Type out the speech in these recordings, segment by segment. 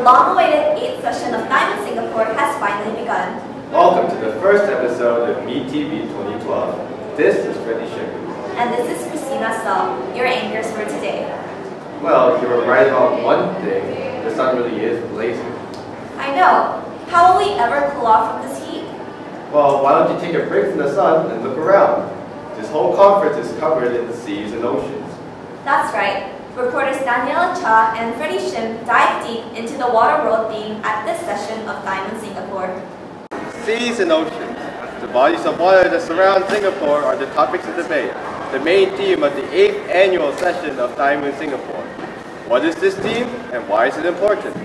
The long-awaited 8th session of THIMUN Singapore has finally begun. Welcome to the first episode of METV 2012. This is Freddie Shim. And this is Christina Saul, your anchors for today. Well, you were right about one thing. The sun really is blazing. I know. How will we ever cool off from this heat? Well, why don't you take a break from the sun and look around? This whole conference is covered in the seas and oceans. That's right. Reporters Daniela Cha and Freddie Shim dive deep into the water world theme at this session of THIMUN Singapore. Seas and oceans. The bodies of water that surround Singapore are the topics of debate, the main theme of the 8th annual session of THIMUN Singapore. What is this theme and why is it important?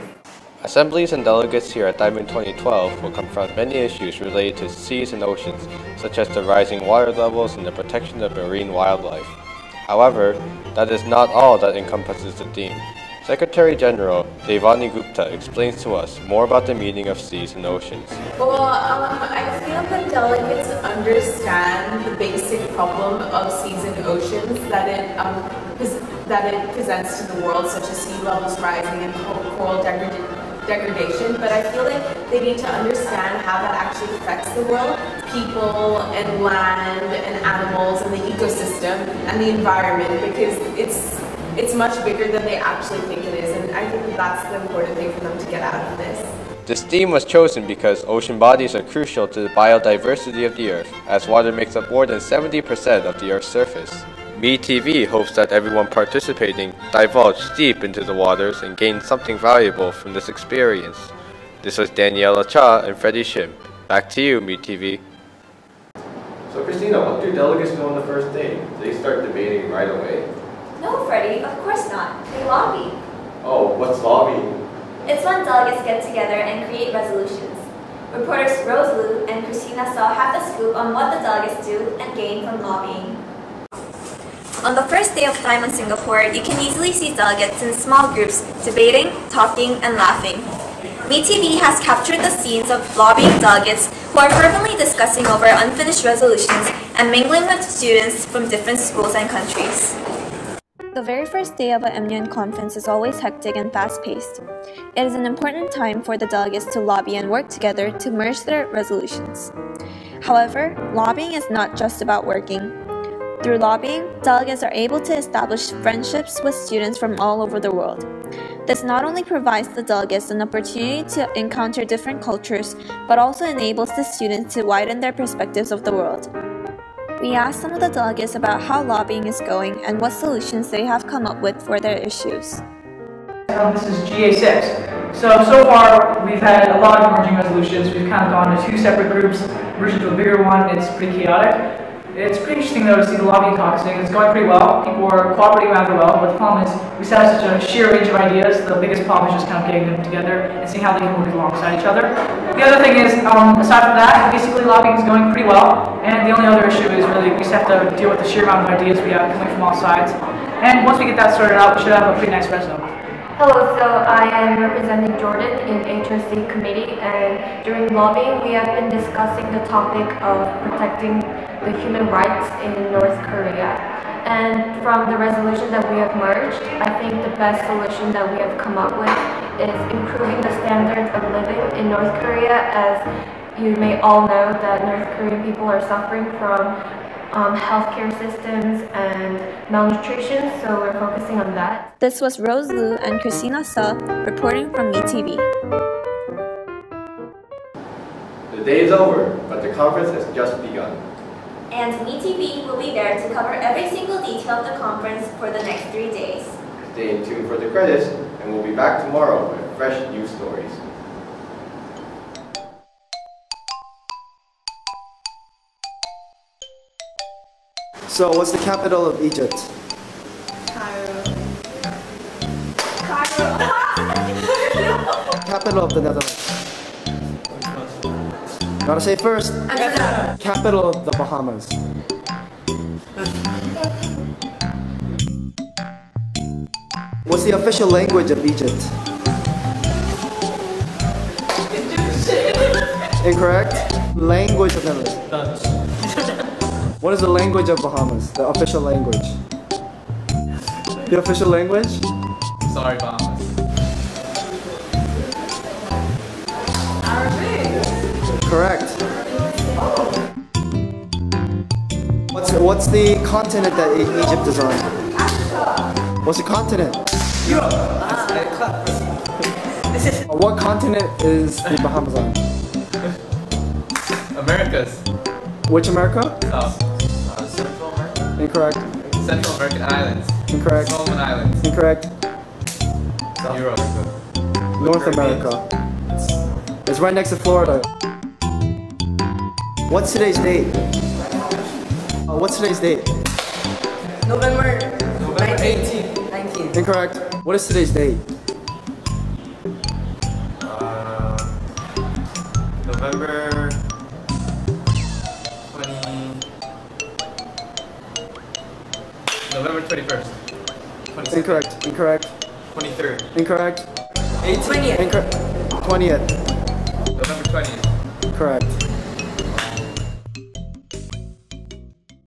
Assemblies and delegates here at THIMUN 2012 will confront many issues related to seas and oceans, such as the rising water levels and the protection of marine wildlife. However, that is not all that encompasses the theme. Secretary General Devani Gupta explains to us more about the meaning of seas and oceans. Well, I feel that delegates understand the basic problem of seas and oceans that it presents to the world, such as sea levels rising and coral degradation, but I feel like they need to understand how that actually affects the world, people and land and animals and the ecosystem and the environment, because it's much bigger than they actually think it is, and I think that's the important thing for them to get out of this. This theme was chosen because ocean bodies are crucial to the biodiversity of the Earth, as water makes up more than 70% of the Earth's surface. METV hopes that everyone participating divulge deep into the waters and gain something valuable from this experience. This was Daniela Cha and Freddie Shim. Back to you, METV. So Christina, what do delegates do on the first day? Do they start debating right away? No, Freddie, of course not. They lobby. Oh, what's lobbying? It's when delegates get together and create resolutions. Reporters Rose Liu and Christina Saw have the scoop on what the delegates do and gain from lobbying. On the first day of THIMUN Singapore, you can easily see delegates in small groups debating, talking, and laughing. METV has captured the scenes of lobbying delegates who are fervently discussing over unfinished resolutions and mingling with students from different schools and countries. The very first day of an MUN conference is always hectic and fast-paced. It is an important time for the delegates to lobby and work together to merge their resolutions. However, lobbying is not just about working. Through lobbying, delegates are able to establish friendships with students from all over the world. This not only provides the delegates an opportunity to encounter different cultures, but also enables the students to widen their perspectives of the world. We asked some of the delegates about how lobbying is going and what solutions they have come up with for their issues. This is GA6. So far we've had a lot of merging resolutions. We've kind of gone to two separate groups, merged into a bigger one. It's pretty chaotic. It's pretty interesting though to see the lobbying caucusing. It's going pretty well. People are cooperating rather well, but the problem is we still have such a sheer range of ideas. The biggest problem is just kind of getting them together and seeing how they can work alongside each other. The other thing is, aside from that, basically lobbying is going pretty well, and the only other issue is really we just have to deal with the sheer amount of ideas we have coming from all sides. And once we get that sorted out, we should have a pretty nice resume. Hello, so I am representing Jordan in HRC committee, and during lobbying we have been discussing the topic of protecting the human rights in North Korea. And from the resolution that we have merged, I think the best solution that we have come up with is improving the standards of living in North Korea, as you may all know that North Korean people are suffering from healthcare systems and malnutrition, so we're focusing on that. This was Rose Liu and Christina Sa reporting from METV. The day is over, but the conference has just begun. And METV will be there to cover every single detail of the conference for the next 3 days. Stay tuned for the credits, and we'll be back tomorrow with fresh news stories. So, what's the capital of Egypt? Cairo. Capital of the Netherlands. Gotta say first. Capital of the Bahamas. What's the official language of Egypt? Incorrect. Language of Netherlands. What is the language of Bahamas? The official language. The official language? Sorry, Bahamas. Correct. What's the continent that Egypt is on? What's the continent? Europe. What continent is the Bahamas on? Americas. Which America? Central America. Incorrect. Central American Islands. Incorrect. Solomon Islands. Incorrect. South Europe. North America. It's right next to Florida. What's today's date? What's today's date? November 18th. 19th. Incorrect. What is today's date? November 21st. 22nd. Incorrect. Incorrect. 23rd. Incorrect. 20th. Incorrect. 20th. November 20th. Correct.